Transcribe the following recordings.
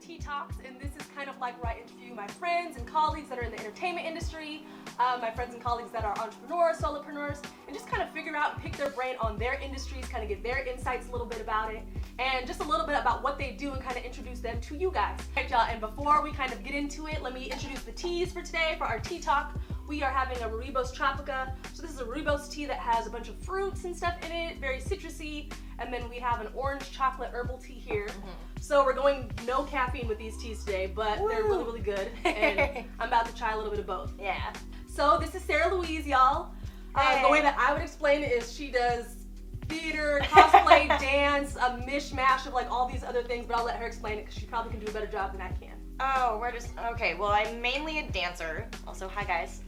Tea Talks, and this is kind of like where I interview my friends and colleagues that are in the entertainment industry, my friends and colleagues that are entrepreneurs, solopreneurs, and just kind of figure out and pick their brain on their industries, kind of get their insights a little bit about it, and just a little bit about what they do and kind of introduce them to you guys. Alright, y'all, and before we kind of get into it, let me introduce the teas for today for our tea talk. We are having a Rooibos Tropica. So this is a Rooibos tea that has a bunch of fruits and stuff in it, very citrusy. And then we have an orange chocolate herbal tea here. So we're going no caffeine with these teas today, but they're really, really good. And I'm about to try a little bit of both. Yeah. So this is Sarah Louise, y'all. The way that I would explain it is she does theater, cosplay, dance, a mishmash of like all these other things, but I'll let her explain it because she probably can do a better job than I can. Oh, we're just, okay, well, I'm mainly a dancer. Also, hi guys.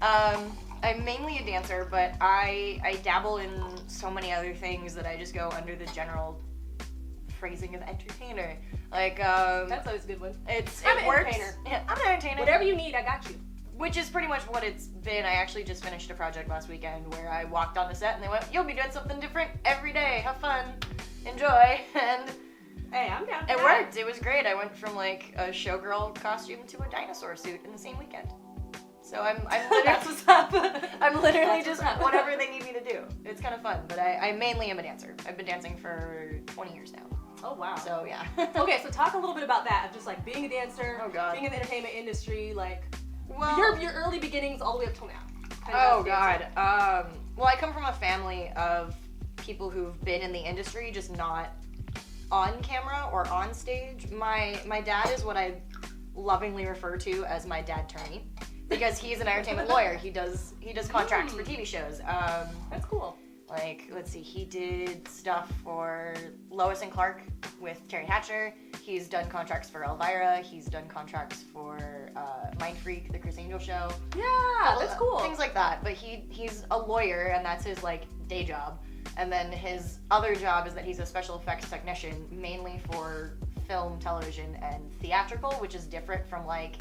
I'm mainly a dancer, but I dabble in so many other things that I just go under the general phrasing of entertainer. Like, That's always a good one. It I'm works. an entertainer. Yeah, I'm an entertainer. Whatever you need, I got you. Which is pretty much what it's been. I actually just finished a project last weekend where I walked on the set and they went, you'll be doing something different every day. Have fun. Enjoy. And hey, I'm down. It worked. It was great. I went from like a showgirl costume to a dinosaur suit in the same weekend. So I'm literally, That's what's up. I'm literally That's just what's up. whatever they need me to do. It's kind of fun, but I mainly am a dancer. I've been dancing for 20 years now. Oh wow. So yeah. Okay, so talk a little bit about that, of just like being a dancer, Oh, God. being in the entertainment industry, like Well, your early beginnings all the way up till now. Kind of oh as a dancer. God. Well, I come from a family of people who've been in the industry, just not on camera or on stage. My dad is what I lovingly refer to as my dad-turney, because he's an entertainment lawyer. He does contracts for TV shows. That's cool. Like, let's see, he did stuff for Lois and Clark with Terry Hatcher. He's done contracts for Elvira. He's done contracts for Mind Freak, the Chris Angel show. Yeah, that's cool. Things like that. But he's a lawyer, and that's his like day job. And then his other job is that he's a special effects technician, mainly for film, television, and theatrical, which is different from like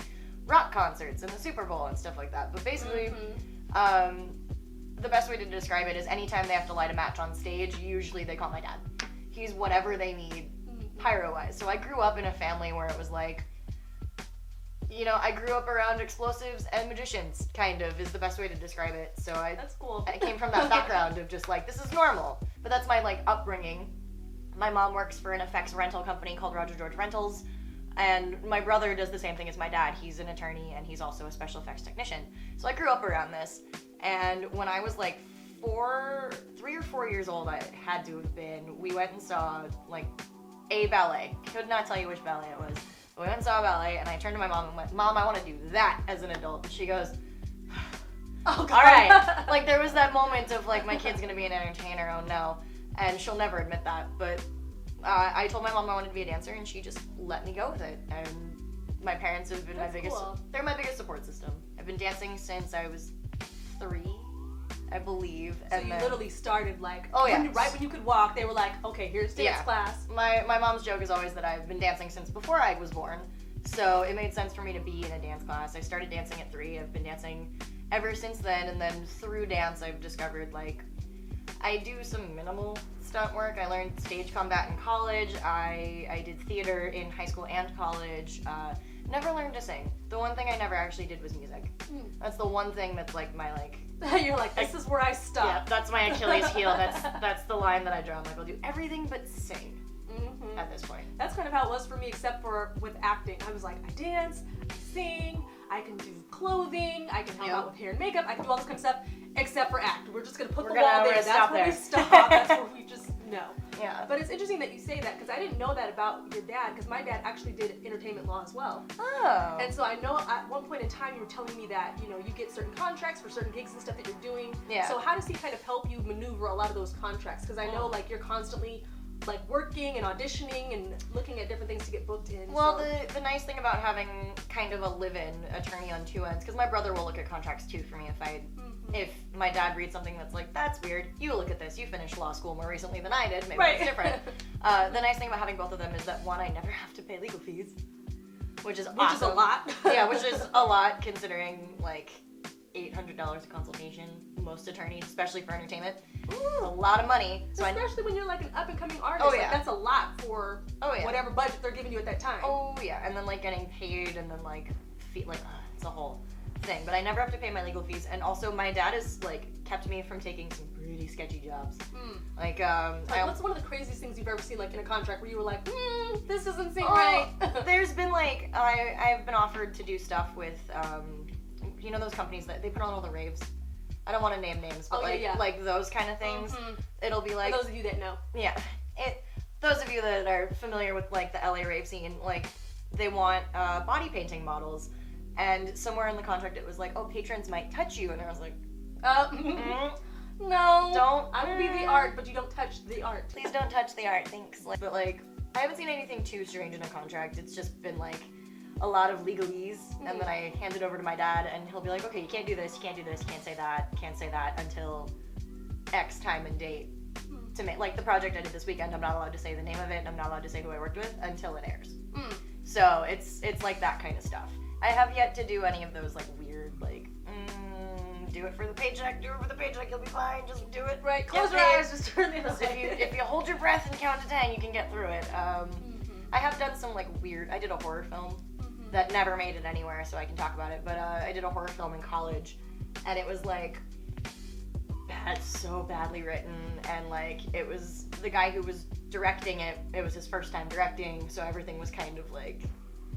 rock concerts and the Super Bowl and stuff like that. But basically, the best way to describe it is anytime they have to light a match on stage, usually they call my dad. He's whatever they need pyro-wise. So I grew up in a family where it was like, you know, I grew up around explosives and magicians, kind of, is the best way to describe it. So That's cool. I came from that background of just like, this is normal. But that's my like upbringing. My mom works for an effects rental company called Roger George Rentals. And my brother does the same thing as my dad. He's an attorney and he's also a special effects technician. So I grew up around this. And when I was like 3 or 4 years old, I had to have been, we went and saw like a ballet. Could not tell you which ballet it was. But we went and saw a ballet and I turned to my mom and went, Mom, I want to do that as an adult. And she goes, Oh, God. all right. Like there was that moment of like, my kid's gonna be an entertainer, oh no. And she'll never admit that. But I told my mom I wanted to be a dancer and she just let me go with it. And my parents have been they're my biggest support system. I've been dancing since I was 3, I believe. So and you then, literally started like, yeah. right when you could walk, they were like, okay, here's dance class. My mom's joke is always that I've been dancing since before I was born. So it made sense for me to be in a dance class. I started dancing at 3. I've been dancing ever since then. And then through dance, I've discovered like, I do some minimal stunt work. I learned stage combat in college. I did theater in high school and college. Never learned to sing. The one thing I never actually did was music. That's the one thing that's like my like... You're like, this is where I stop. Yeah, that's my Achilles heel. That's the line that I draw. I'm like, I'll do everything but sing at this point. That's kind of how it was for me, except for with acting. I was like, I dance, I sing, I can do clothing, I can help out with hair and makeup, I can do all this kind of stuff, except for act. We're just going to put the wall there. That's where we stop. That's where we just know. Yeah. But it's interesting that you say that, because I didn't know that about your dad, because my dad actually did entertainment law as well. Oh. And so I know at one point in time you were telling me that, you know, you get certain contracts for certain gigs and stuff that you're doing. Yeah. So how does he kind of help you maneuver a lot of those contracts? Because I know like you're constantly like working and auditioning and looking at different things to get booked in. Well, the nice thing about having kind of a live-in attorney on 2 ends, because my brother will look at contracts too for me if my dad reads something that's like, that's weird, you look at this, you finished law school more recently than I did, maybe it's different. The nice thing about having both of them is that one, I never have to pay legal fees, which is awesome. Which is a lot. Yeah, which is a lot considering like $800 a consultation. Most attorneys, especially for entertainment. Ooh. A lot of money. So especially when you're like an up-and-coming artist. Oh, like, yeah. that's a lot for yeah. whatever budget they're giving you at that time. Oh yeah, and then like getting paid, and then like it's a whole thing. But I never have to pay my legal fees, and also my dad has like kept me from taking some pretty sketchy jobs. Like what's one of the craziest things you've ever seen like in a contract where you were like, this doesn't seem Oh, right? There's been like I've been offered to do stuff with you know those companies that they put on all the raves. I don't want to name names, but like those kind of things. It'll be like, for those of you that know. Yeah. Those of you that are familiar with like the LA rave scene, like they want body painting models, and somewhere in the contract it was like, oh, patrons might touch you, and I was like, no, don't. I will be the art, but you don't touch the art. Please don't touch the art, thanks. But like, I haven't seen anything too strange in a contract. It's just been like a lot of legalese, and then I hand it over to my dad, and he'll be like, okay, you can't do this, you can't do this, you can't say that until X time and date. To make like the project I did this weekend, I'm not allowed to say the name of it, and I'm not allowed to say who I worked with until it airs. So it's like that kind of stuff. I have yet to do any of those like weird like do it for the paycheck, you'll be fine, just do it. Right, close your eyes, just turn the other way. If you hold your breath and count to 10, you can get through it. I have done some like weird, I did a horror film that never made it anywhere, so I can talk about it, but I did a horror film in college, and it was like so badly written, and like it was the guy who was directing it was his first time directing, so everything was kind of like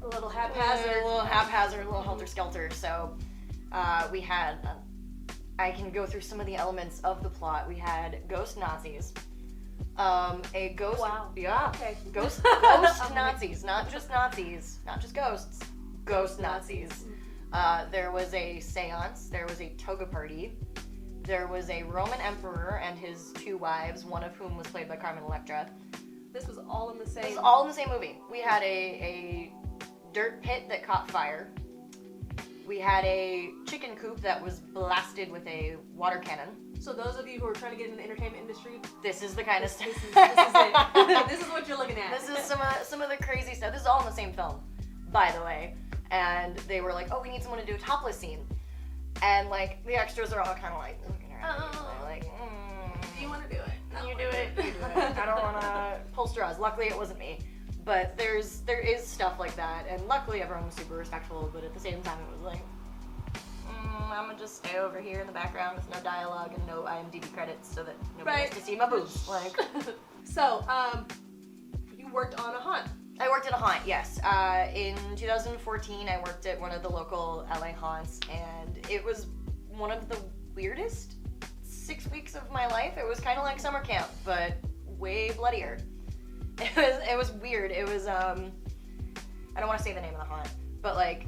a little haphazard, a little helter-skelter. So we had I can go through some of the elements of the plot. We had ghost Nazis, a ghost, ghost Nazis, not just ghosts, ghost Nazis. There was a seance, there was a toga party, there was a Roman emperor and his 2 wives, one of whom was played by Carmen Electra. This was all in the same... This was all in the same movie. We had a dirt pit that caught fire. We had a chicken coop that was blasted with a water cannon. So those of you who are trying to get into the entertainment industry... This is the kind of stuff. This is it. This is what you're looking at. This is some of the crazy stuff. This is all in the same film, by the way. And they were like, oh, we need someone to do a topless scene. And like the extras are all kind of like looking around, like, do you want to do it? You do it. I don't want to pull straws. Luckily, it wasn't me. But there is stuff like that, and luckily everyone was super respectful. But at the same time, it was like, I'm gonna just stay over here in the background with no dialogue and no IMDb credits, so that nobody has to see my boobs. Like, so you worked on a haunt. I worked at a haunt, yes. In 2014, I worked at one of the local LA haunts, and it was one of the weirdest 6 weeks of my life. It was kind of like summer camp, but way bloodier. It was weird. It was, I don't want to say the name of the haunt, but like,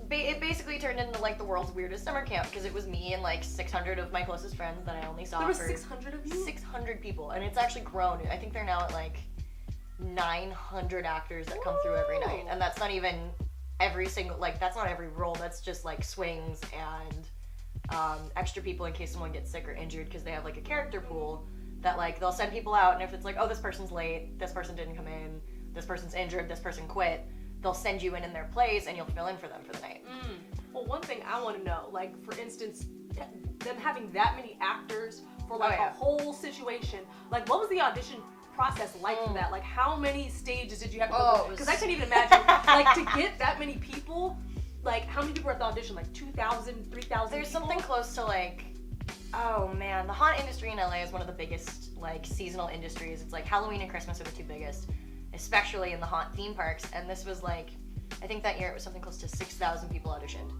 it basically turned into like the world's weirdest summer camp, because it was me and like 600 of my closest friends that I only saw There was for 600 of you? 600 people, and it's actually grown. I think they're now at like 900 actors that come through every night, and that's not even every single, like, that's not every role, that's just like swings and extra people in case someone gets sick or injured, because they have like a character pool that like they'll send people out, and if it's like, oh, this person's late, this person didn't come in, this person's injured, this person quit, they'll send you in their place and you'll fill in for them for the night. Well, one thing I want to know, like for instance, them having that many actors for like a whole situation, like what was the audition process like for that? Like how many stages did you have to go through? Because I can't even imagine, like to get that many people, like how many people were at the audition? Like 2,000, 3,000 There's people? something close to like, oh man, the haunt industry in LA is one of the biggest like seasonal industries. It's like Halloween and Christmas are the 2 biggest, especially in the haunt theme parks. And this was like, I think that year it was something close to 6,000 people auditioned,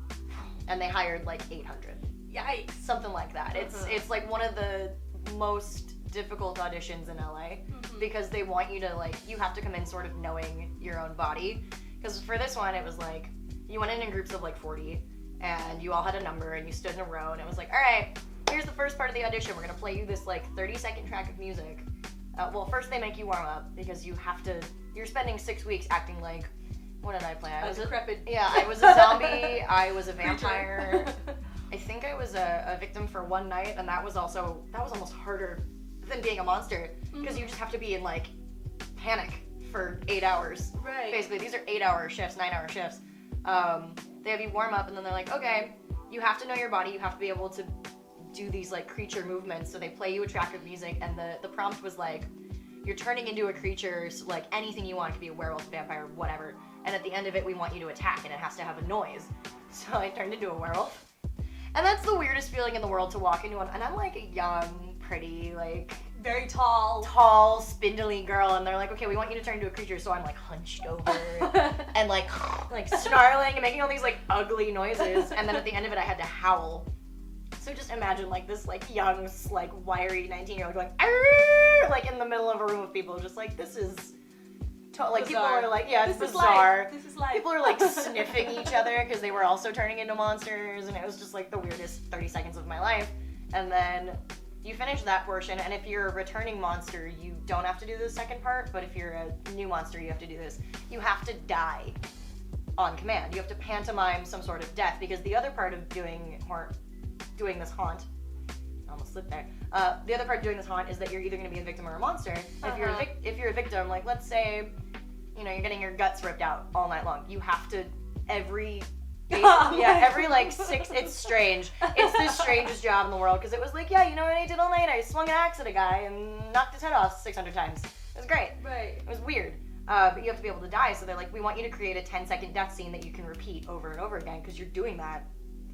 and they hired like 800. Yikes. Something like that. It's like one of the most difficult auditions in LA, because they want you to like, you have to come in sort of knowing your own body. Because for this one, it was like, you went in groups of like 40, and you all had a number, and you stood in a row, and it was like, all right, here's the first part of the audition. We're gonna play you this like 30-second track of music. Well, first they make you warm up, because you have to, you're spending 6 weeks acting like, what did I play? I was decrepit. I was a zombie, I was a vampire. I think I was a victim for one night, and that was almost harder than being a monster, because you just have to be in like panic for 8 hours. Right. Basically, these are 8-hour shifts, 9-hour shifts. They have you warm up, and then they're like, okay, you have to know your body. You have to be able to do these like creature movements. So they play you a track of music, and the prompt was like, you're turning into a creature, so like anything you want. It could be a werewolf, vampire, whatever. And at the end of it, we want you to attack, and it has to have a noise. So I turned into a werewolf. And that's the weirdest feeling in the world to walk into one. And I'm like a young, pretty, like very tall, spindly girl, and they're like, okay, we want you to turn into a creature. So I'm like hunched over and like snarling and making all these like ugly noises. And then at the end of it, I had to howl. So just imagine like this like young, like wiry 19-year-old going, arr! Like in the middle of a room of people, just like, this is like people are like, yeah, it's bizarre. This is life. People are like sniffing each other because they were also turning into monsters, and it was just like the weirdest 30 seconds of my life. And then you finish that portion, and if you're a returning monster, you don't have to do the second part, but if you're a new monster, you have to do this. You have to die on command. You have to pantomime some sort of death, because the other part of doing this haunt, I almost slipped there. The other part of doing this haunt is that you're either going to be a victim or a monster. If you're a victim, like let's say, you know, you're getting your guts ripped out all night long. You have to every like 6. It's strange. It's the strangest job in the world, because it was like, yeah, you know what I did all night? I swung an axe at a guy and knocked his head off 600 times. It was great. Right. It was weird. But you have to be able to die. So they're like, we want you to create a 10-second death scene that you can repeat over and over again, because you're doing that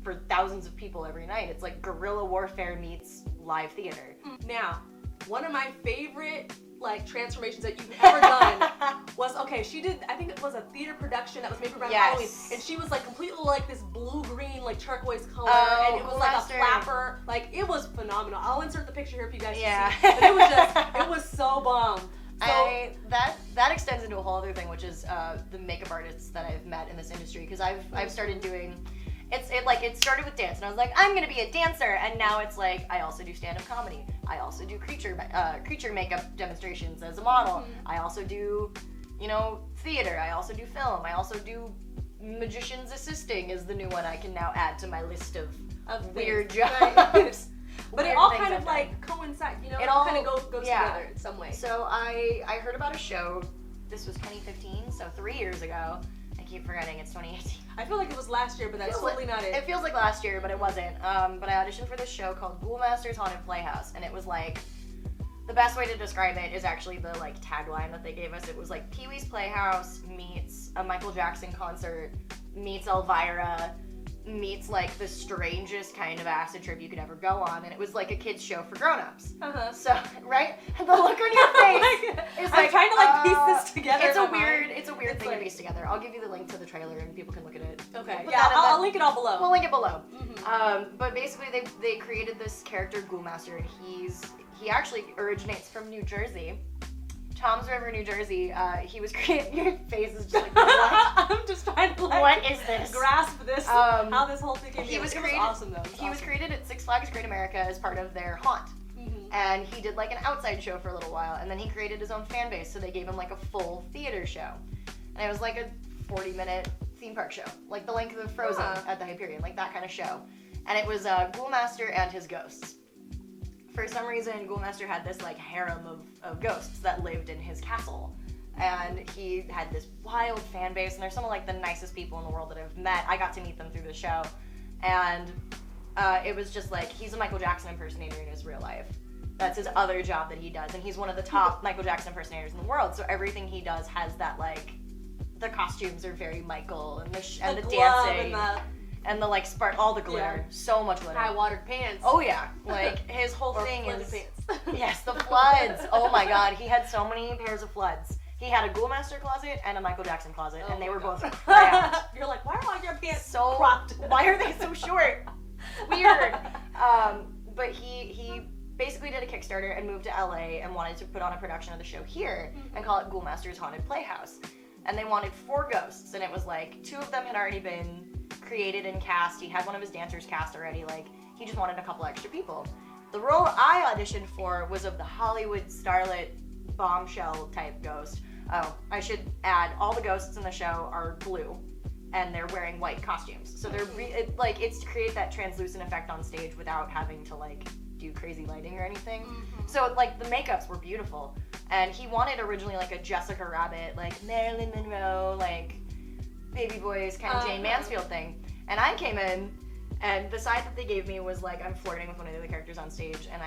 for thousands of people every night. It's like guerrilla warfare meets live theater. Now, one of my favorite like transformations that you've ever done was, okay, she did, I think it was a theater production that was made for around Halloween, and she was like completely like this blue-green like turquoise color, and it was like a flapper, like it was phenomenal. I'll insert the picture here for you guys to see, but it was just, it was so bomb. So, that extends into a whole other thing, which is the makeup artists that I've met in this industry, because I've started doing, it started with dance, and I was like, I'm gonna be a dancer, and now it's like, I also do stand-up comedy. I also do creature makeup demonstrations as a model. I also do, you know, theater. I also do film. I also do magicians assisting is the new one I can now add to my list of weird jobs. Right. But it all kind of like coincides, you know, it all kind of goes together in some way. So I heard about a show, this was 2015, so 3 years ago. I keep forgetting it's 2018. I feel like it was last year, but that's totally not it. It feels like last year, but it wasn't. But I auditioned for this show called Ghoul Haunted Playhouse, and it was like, the best way to describe it is actually the like tagline that they gave us. It was like Pee-wee's Playhouse meets a Michael Jackson concert meets Elvira meets like the strangest kind of acid trip you could ever go on, and it was like a kid's show for grown-ups. So right, and the look on your face is like, I'm trying to like piece this together. It's a weird thing to piece together. I'll give you the link to the trailer and people can look at it. Okay, yeah, I'll link it all below. We'll link it below. But basically they created this character Ghoul Master, and he actually originates from New Jersey. Toms River, New Jersey. He was created. Your face is just like, what? I'm just trying to like, what is this? Grasp this. How this whole thing came together. It was awesome though. He was created at Six Flags Great America as part of their haunt. And he did like an outside show for a little while, and then he created his own fan base, so they gave him like a full theater show. And it was like a 40-minute theme park show, like the length of Frozen at the Hyperion, like that kind of show. And it was Ghoul Master and his ghosts. For some reason, Ghoul Master had this like harem of ghosts that lived in his castle. And he had this wild fan base, and they're some of like the nicest people in the world that I've met. I got to meet them through the show. And it was just like, he's a Michael Jackson impersonator in his real life. That's his other job that he does, and he's one of the top Michael Jackson impersonators in the world, so everything he does has that, like, the costumes are very Michael, and the dancing, and the like, all the glitter, so much glitter. High-watered pants. Oh yeah, like, his whole thing is, pants. Yes, the floods, oh my god, he had so many pairs of floods. He had a Ghoul Master closet and a Michael Jackson closet, and they were both cramped. You're like, why are all your pants so cropped? Why are they so short? Weird. But he basically did a Kickstarter and moved to LA and wanted to put on a production of the show here and call it Ghoul Master's Haunted Playhouse. And they wanted 4 ghosts, and it was like 2 of them had already been created and cast. He had one of his dancers cast already. Like, he just wanted a couple extra people. The role I auditioned for was of the Hollywood starlet bombshell type ghost. Oh, I should add, all the ghosts in the show are blue, and they're wearing white costumes. So they're it's to create that translucent effect on stage without having to like do crazy lighting or anything. So like the makeups were beautiful, and he wanted originally like a Jessica Rabbit, like Marilyn Monroe, like baby voice kind of Jane Mansfield thing. And I came in, And the side that they gave me was like, I'm flirting with one of the other characters on stage, and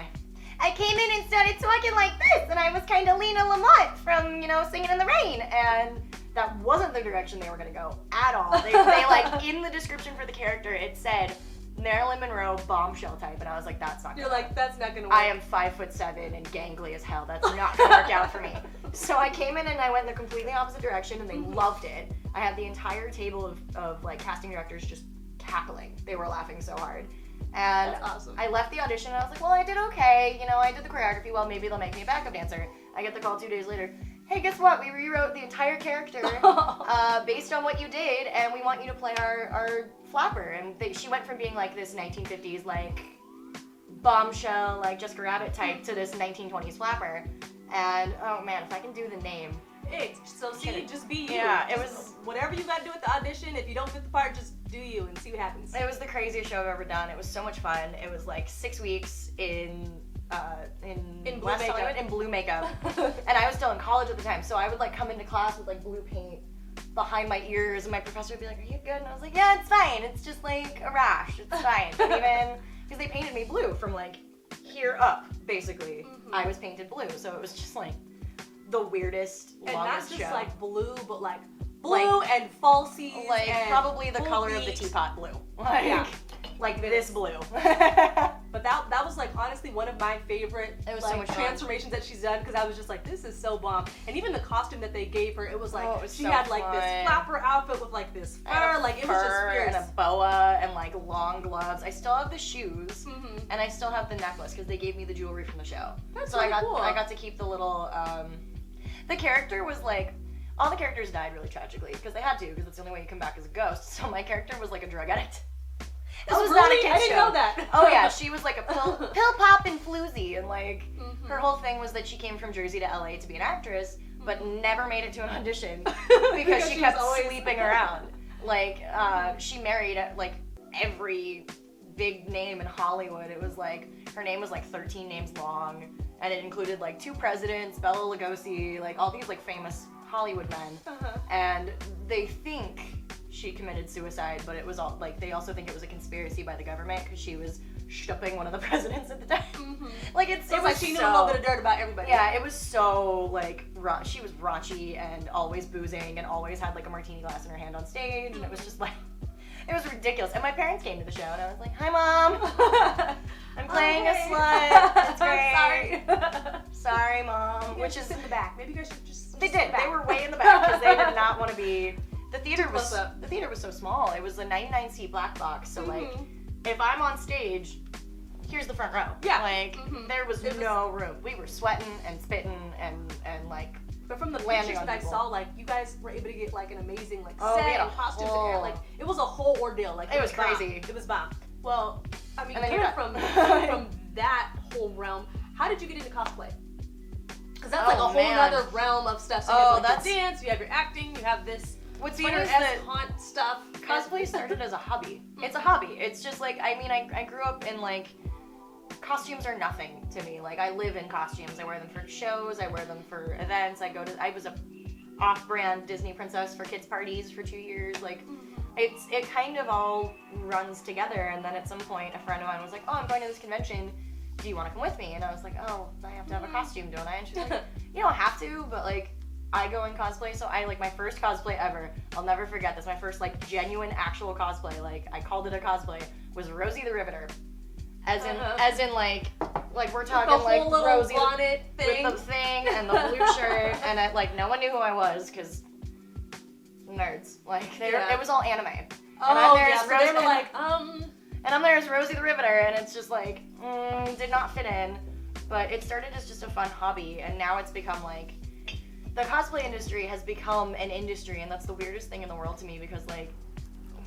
I came in and started talking like this, and I was kind of Lena Lamont from, Singing in the Rain, and that wasn't the direction they were gonna go at all. They like, in the description for the character, it said, Marilyn Monroe bombshell type, and I was like, that's not gonna work. That's not gonna work. I am 5'7" and gangly as hell. That's not gonna work out for me. So I came in and I went in the completely opposite direction, and they loved it. I had the entire table of like casting directors just cackling. They were laughing so hard. And that's awesome. I left the audition and I was like, well, I did okay. I did the choreography well. Maybe they'll make me a backup dancer. I get the call 2 days later. Hey, guess what? We rewrote the entire character based on what you did, and we want you to play our flapper. And she went from being like this 1950s like bombshell like Jessica Rabbit type to this 1920s flapper. And oh man, if I can do the name. Just be you. Yeah, it was whatever you got to do at the audition. If you don't fit the part, just do you and see what happens. It was the craziest show I've ever done. It was so much fun. It was like 6 weeks in blue makeup. In blue makeup. And I was still in college at the time, so I would like come into class with like blue paint behind my ears, and my professor would be like, are you good? And I was like, yeah, it's fine. It's just like a rash. It's fine. But even because they painted me blue from like here up, basically. I was painted blue, so it was just like the weirdest, and longest not just show. like blue, but like blue and falsies, like and probably the color beat. of the teapot blue. Like this blue. But that was like honestly one of my favorite It was like, so much fun. transformations that she's done, because I was just like, this is so bomb. And even the costume that they gave her, it was like was she so had like fun. this flapper outfit with like this fur, like it was just fierce. And a boa and like long gloves. I still have the shoes and I still have the necklace because they gave me the jewelry from the show. That's so really cool. I got to keep the little the character was like, all the characters died really tragically because they had to, because it's the only way you come back as a ghost. So my character was like a drug addict. This was not a kid's I didn't show. know that. Oh yeah, she was like a pill pop and floozy, and like her whole thing was that she came from Jersey to LA to be an actress, but never made it to an audition because she kept sleeping around. Like she married like every big name in Hollywood. It was like her name was like 13 names long, and it included like 2 presidents, Bela Lugosi, like all these like famous Hollywood men, and they think she committed suicide, but it was all like they also think it was a conspiracy by the government because she was shupping one of the presidents at the time. Like it was like she knew a little bit of dirt about everybody. Yeah, it was so like she was raunchy and always boozing and always had like a martini glass in her hand on stage, and it was just like it was ridiculous. And my parents came to the show, and I was like, "Hi, Mom, I'm playing a slut. It's great. Sorry, Mom." Which is in the back. Maybe you guys should just. They did. They were way in the back because they did not want to be. The theater was so small. It was a 99-seat black box. So like, if I'm on stage, here's the front row. Yeah. Like there was no room. We were sweating and spitting and like. But from the landing pictures on that I people. saw, like you guys were able to get like an amazing like Oh, we set had a and costumes whole- and like it was a whole ordeal. Like It was bomb. crazy. It was bomb. Well, I mean, And then coming you're from that whole realm, how did you get into cosplay? Because that's Oh, like a whole man. other realm of stuff. So you have like your dance, you have your acting, you have this What's funny is theater-esque that haunt stuff. cosplay started as a hobby. It's a hobby. It's just like, I mean, I grew up in like, costumes are nothing to me. Like I live in costumes. I wear them for shows. I wear them for events. I was a off-brand Disney princess for kids parties for 2 years. Like it kind of all runs together. And then at some point a friend of mine was like, oh, I'm going to this convention. Do you want to come with me? And I was like, oh, I have to have a costume, don't I? And she's like, you don't have to, but like I go in cosplay. So I like my first cosplay ever. I'll never forget this. My first like genuine actual cosplay. Like I called it a cosplay was Rosie the Riveter. As in like we're talking the like whole little Rosie bonnet thing. with the thing and the blue shirt, and like no one knew who I was because nerds. Like it was all anime. Oh yeah, so they were like, and I'm there as Rosie the Riveter, and it's just like did not fit in. But it started as just a fun hobby, and now it's become like the cosplay industry has become an industry, and that's the weirdest thing in the world to me because like.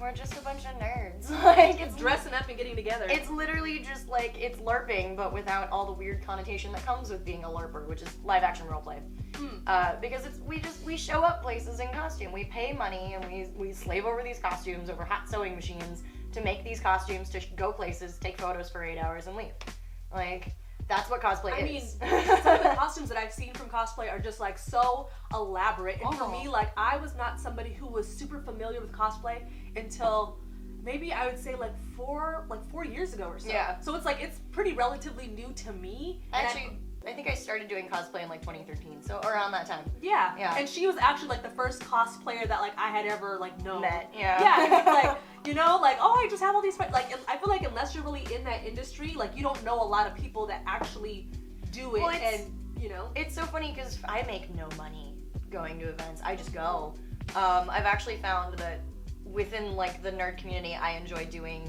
We're just a bunch of nerds. Like it's dressing up and getting together. It's literally just like it's LARPing, but without all the weird connotation that comes with being a LARPer, which is live action roleplay. Because we show up places in costume. We pay money and we slave over these costumes over hot sewing machines to make these costumes to go places, take photos for 8 hours, and leave. Like. That's what cosplay is. I mean, some of the costumes that I've seen from cosplay are just like so elaborate. And for me, like I was not somebody who was super familiar with cosplay until maybe I would say like 4 years ago or so. Yeah. So it's like, it's pretty relatively new to me. Actually, I think I started doing cosplay in like 2013, so around that time. Yeah. Yeah. And she was actually like the first cosplayer that like I had ever like known. Met, yeah. Yeah, it's like, you know, like, oh, I just have all these friends. Like, I feel like unless you're really in that industry, like, you don't know a lot of people that actually do it. Well, and, you know. It's so funny because I make no money going to events. I just go. I've actually found that within like the nerd community, I enjoy doing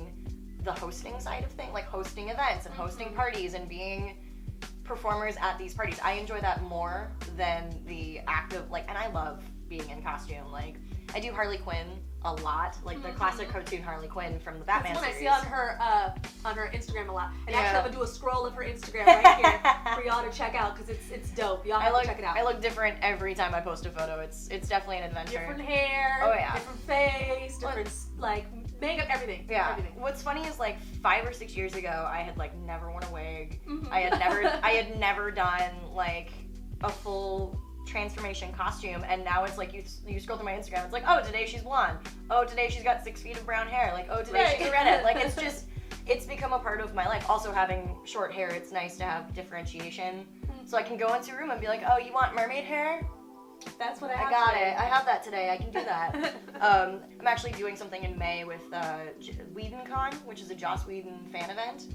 the hosting side of things, like hosting events and hosting parties and being performers at these parties. I enjoy that more than the act of like, and I love being in costume. Like, I do Harley Quinn a lot, like the classic cartoon Harley Quinn from the Batman That's one series. I see on her Instagram a lot. And Yeah. actually, I'm gonna do a scroll of her Instagram right here for y'all to check out because it's dope. Y'all have to check it out. I look different every time I post a photo. It's definitely an adventure. Different hair. Oh, yeah. Different face. Different like makeup. Everything. Yeah. Everything. What's funny is like 5 or 6 years ago, I had like never worn a wig. Mhm. I had never done like a full transformation costume, and now it's like you scroll through my Instagram, it's like, oh, today she's blonde, oh, today she's got 6 feet of brown hair, like, oh, today she's a redhead. Like, it's become a part of my life. Also, having short hair, it's nice to have differentiation, so I can go into a room and be like, oh, you want mermaid hair? That's what I have. I got today. it. I have that today. I can do that. I'm actually doing something in May with WhedonCon, which is a Joss Whedon fan event.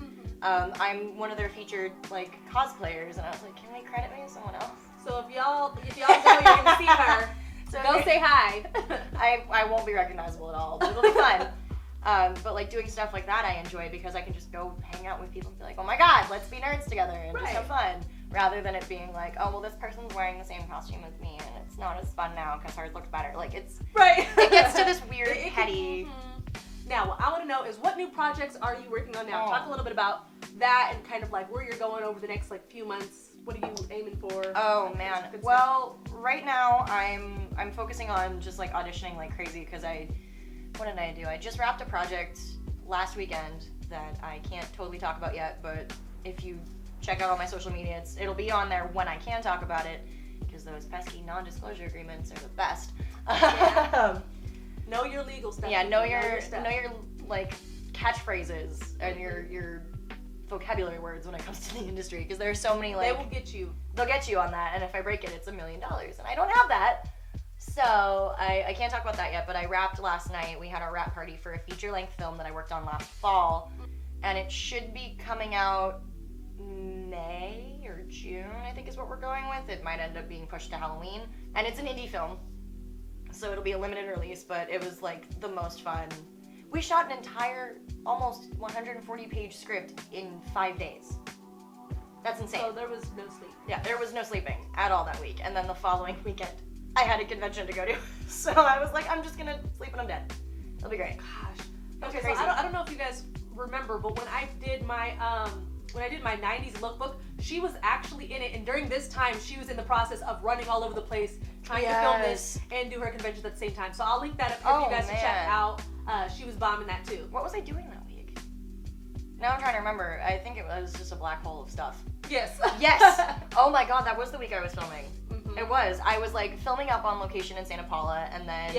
I'm one of their featured like cosplayers, and I was like, can we credit me as someone else? So if y'all go, you're gonna see her. So Go say hi. I won't be recognizable at all, but it'll be fun. But like doing stuff like that I enjoy because I can just go hang out with people and be like, oh my god, let's be nerds together and just have fun. Rather than it being like, oh, well, this person's wearing the same costume as me and it's not as fun now because hers looks better. Like, it's... Right. It gets to this weird, petty... Now, what I want to know is, what new projects are you working on now? Oh. Talk a little bit about that and kind of like where you're going over the next like few months. What are you aiming for? Oh man. Well, right now I'm focusing on just like auditioning like crazy because what did I do? I just wrapped a project last weekend that I can't totally talk about yet, but if you check out all my social media, it'll be on there when I can talk about it because those pesky non-disclosure agreements are the best. Yeah. Know your legal stuff. Yeah, know your like catchphrases and your vocabulary words when it comes to the industry because there's so many like they'll get you on that, and if I break it, it's $1 million, and I don't have that, so I can't talk about that yet. But I wrapped last night. We had our wrap party for a feature-length film that I worked on last fall, and it should be coming out May or June, I think is what we're going with. It might end up being pushed to Halloween, and it's an indie film, so it'll be a limited release, but it was like the most fun. We shot an entire, almost 140-page script in 5 days. That's insane. So there was no sleep. Yeah, there was no sleeping at all that week. And then the following weekend, I had a convention to go to. So I was like, I'm just gonna sleep when I'm dead. It'll be great. Gosh. Okay, crazy. so I don't know if you guys remember, but when I did my 90s lookbook, she was actually in it, and during this time, she was in the process of running all over the place, trying to film this and do her conventions at the same time. So I'll link that up for you guys to check out. She was bombing that too. What was I doing that week? Now I'm trying to remember. I think it was just a black hole of stuff. Yes. Yes! Oh my god, that was the week I was filming. It was. I was like filming up on location in Santa Paula and then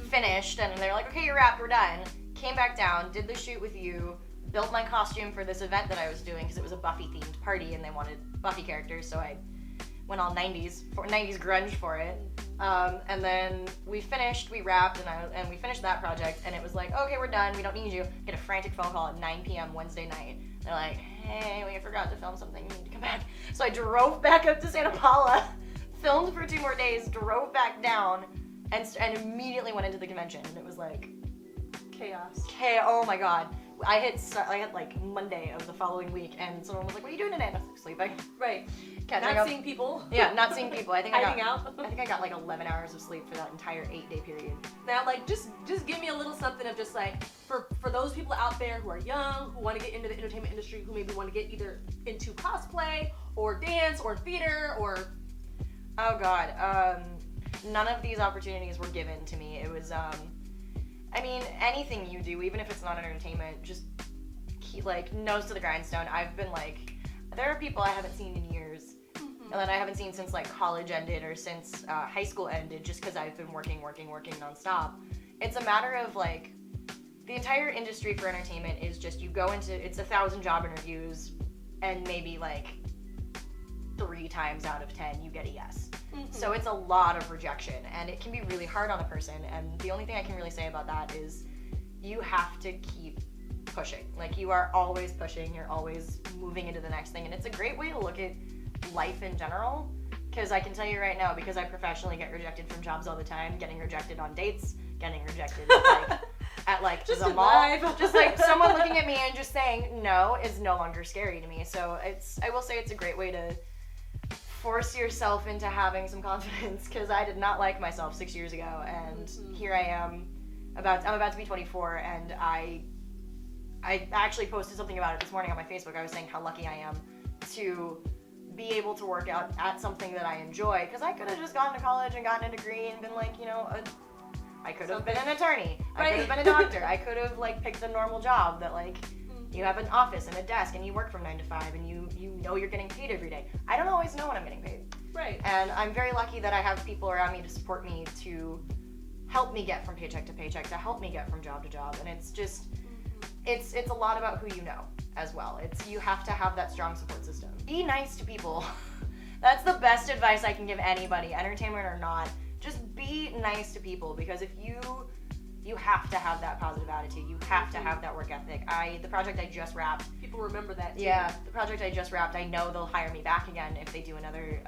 finished, and they're like, okay, you're wrapped, we're done. Came back down, did the shoot with you, built my costume for this event that I was doing because it was a Buffy themed party and they wanted Buffy characters, so I went all 90s grunge for it. And then we wrapped, and we finished that project, and it was like, okay, we're done, we don't need you. Get a frantic phone call at 9 p.m. Wednesday night. They're like, hey, we forgot to film something, you need to come back. So I drove back up to Santa Paula, filmed for 2 more days, drove back down, and immediately went into the convention, and it was like chaos. Oh my god. I had like Monday of the following week, and someone was like, what are you doing today? And I was like, sleeping. Right. Catching Not up. seeing people. Yeah, not seeing people. I think Hiding out. I think I got like 11 hours of sleep for that entire 8-day period. Now, like, just give me a little something of just like, for those people out there who are young, who want to get into the entertainment industry, who maybe want to get either into cosplay or dance or theater or... Oh god, none of these opportunities were given to me. It was, I mean, anything you do, even if it's not entertainment, just keep, like, nose to the grindstone. I've been like, there are people I haven't seen in years, and that I haven't seen since like college ended or since high school ended, just because I've been working nonstop. It's a matter of like the entire industry for entertainment is just, you go into, it's 1,000 job interviews, and maybe like 3 times out of 10 you get a yes. So it's a lot of rejection, and it can be really hard on a person, and the only thing I can really say about that is you have to keep pushing. Like, you are always pushing, you're always moving into the next thing, and it's a great way to look at life in general, because I can tell you right now, because I professionally get rejected from jobs all the time, getting rejected on dates, getting rejected at Just the in mall, life. just like someone looking at me and just saying no is no longer scary to me. So I will say it's a great way to force yourself into having some confidence, because I did not like myself 6 years ago, and here I am, I'm about to be 24, and I actually posted something about it this morning on my Facebook. I was saying how lucky I am to be able to work out at something that I enjoy, because I could have just gone to college and gotten a degree and been like, I could have been an attorney, I could have been a doctor, I could have like picked a normal job that like you have an office and a desk and you work from 9 to 5 and you know you're getting paid every day. I don't always know when I'm getting paid. Right. And I'm very lucky that I have people around me to support me, to help me get from paycheck to paycheck, to help me get from job to job. And it's just, it's a lot about who you know as well. You have to have that strong support system. Be nice to people. That's the best advice I can give anybody, entertainment or not. Just be nice to people, because if you have to have that positive attitude. You have to have that work ethic. The project I just wrapped. People remember that too. Yeah, the project I just wrapped, I know they'll hire me back again if they do another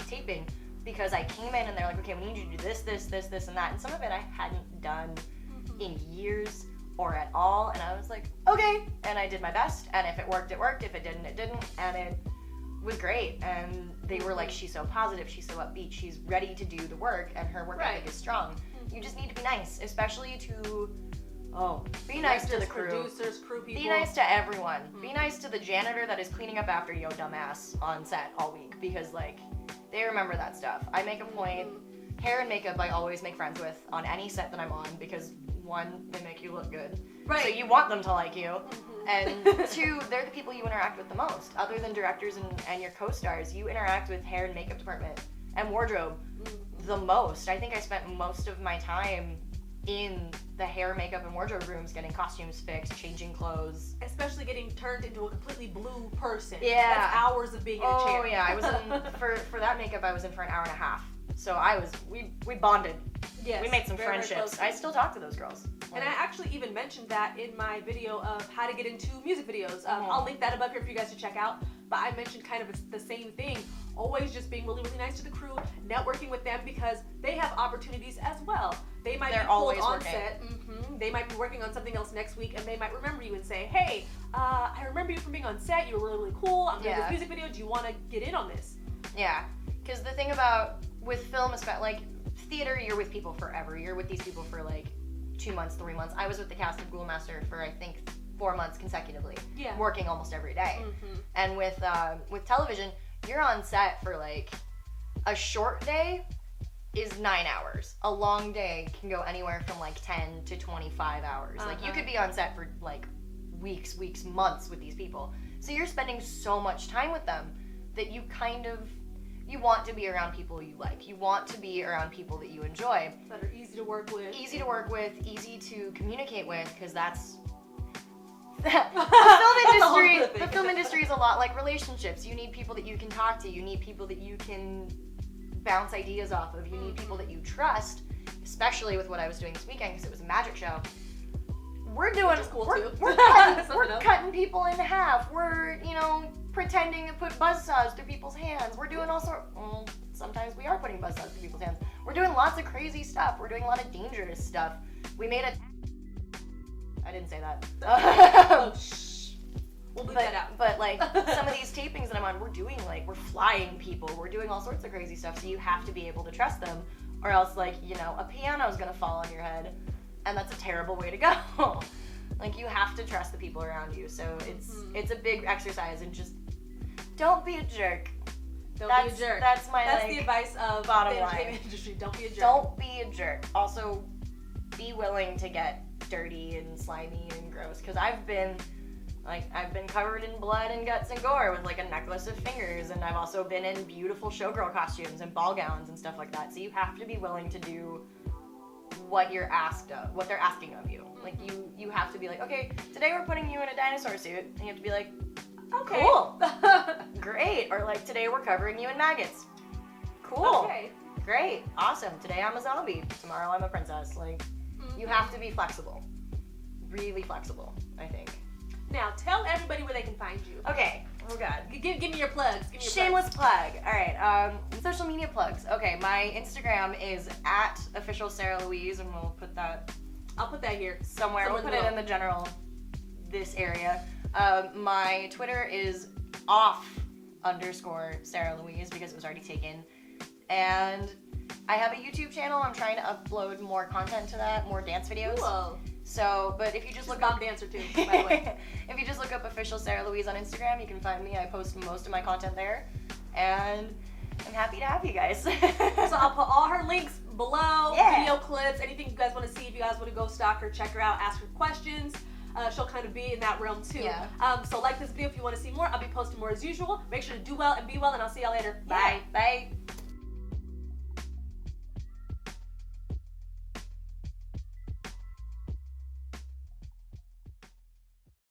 taping, because I came in and they're like, okay, we need you to do this, this, this, this, and that. And some of it I hadn't done in years or at all. And I was like, okay. And I did my best. And if it worked, it worked. If it didn't, it didn't. And it was great. And they were like, she's so positive. She's so upbeat. She's ready to do the work. And her work ethic is strong. You just need to be nice, especially to, be nice to the crew. Producers, crew people. Be nice to everyone. Be nice to the janitor that is cleaning up after yo dumbass on set all week, because like, they remember that stuff. I make a point, hair and makeup I always make friends with on any set that I'm on, because 1, they make you look good. Right. So you want them to like you. And 2, they're the people you interact with the most. Other than directors and your co-stars, you interact with hair and makeup department and wardrobe the most. I think I spent most of my time in the hair, makeup, and wardrobe rooms, getting costumes fixed, changing clothes. Especially getting turned into a completely blue person. Yeah. That's hours of being in a chair. Oh yeah, I was in, for that makeup I was in for an hour and a half. So we bonded. Yes, we made some very, friendships. very I still talk to those girls. And I actually even mentioned that in my video of how to get into music videos. I'll link that above here for you guys to check out. But I mentioned kind of the same thing. Always just being really, really nice to the crew, networking with them, because they have opportunities as well. They might be pulled on set. They might be working on something else next week, and they might remember you and say, hey, I remember you from being on set. You were really, really cool. I'm doing this music video. Do you want to get in on this? Yeah, because the thing about with film, like theater, you're with people forever. You're with these people for like 2 months, 3 months. I was with the cast of Ghoul Master for I think 4 months consecutively, working almost every day. And with television, you're on set for like a short day is 9 hours. A long day can go anywhere from like 10 to 25 hours. Like you could be on set for like weeks, months with these people. So you're spending so much time with them that you you want to be around people you like. You want to be around people that you enjoy. That are easy to work with. Easy to work with, easy to communicate with, because that's the film industry is a lot like relationships. You need people that you can talk to. You need people that you can bounce ideas off of. You need people that you trust, especially with what I was doing this weekend, because it was a magic show. We're cutting people in half. We're, pretending to put buzzsaws through people's hands. We're doing all sorts. Sometimes we are putting buzzsaws through people's hands. We're doing lots of crazy stuff. We're doing a lot of dangerous stuff. We made I didn't say that. We'll leave that out. But like some of these tapings that I'm on, we're flying people. We're doing all sorts of crazy stuff. So you have to be able to trust them, or else a piano's gonna fall on your head, and that's a terrible way to go. Like you have to trust the people around you. So it's a big exercise, and just don't be a jerk. Don't be a jerk. That's the advice of bottom the line. entertainment industry. Don't be a jerk. Don't be a jerk. Also, be willing to get dirty and slimy and gross, because I've been covered in blood and guts and gore with like a necklace of fingers, and I've also been in beautiful showgirl costumes and ball gowns and stuff like that. So you have to be willing to do what you're asked of, what they're asking of you. Like you have to be like, okay, today we're putting you in a dinosaur suit, and you have to be like, Okay. cool, great. Or like, today we're covering you in maggots. Cool, Okay. great, awesome. Today I'm a zombie. Tomorrow I'm a princess. Like, you have to be flexible, really flexible, I think. Now, tell everybody where they can find you. Okay. Oh God. Give me your plugs. Give me your Shameless plug. All right. Social media plugs. Okay. My Instagram is @official Sarah Louise, and we'll put that I'll put that here. somewhere. We'll put it in the general this area. My Twitter is _Sarah Louise because it was already taken, and I have a YouTube channel. I'm trying to upload more content to that, more dance videos. Whoa. So, but if you just look Bomb up dancer too, by the way. if you just look up official Sarah Louise on Instagram, you can find me. I post most of my content there, and I'm happy to have you guys. So I'll put all her links below, Yeah. video clips, anything you guys want to see. If you guys want to go stalk her, check her out, ask her questions. She'll kind of be in that realm too. Yeah. So like this video if you want to see more. I'll be posting more as usual. Make sure to do well and be well, and I'll see y'all later. Bye. Bye.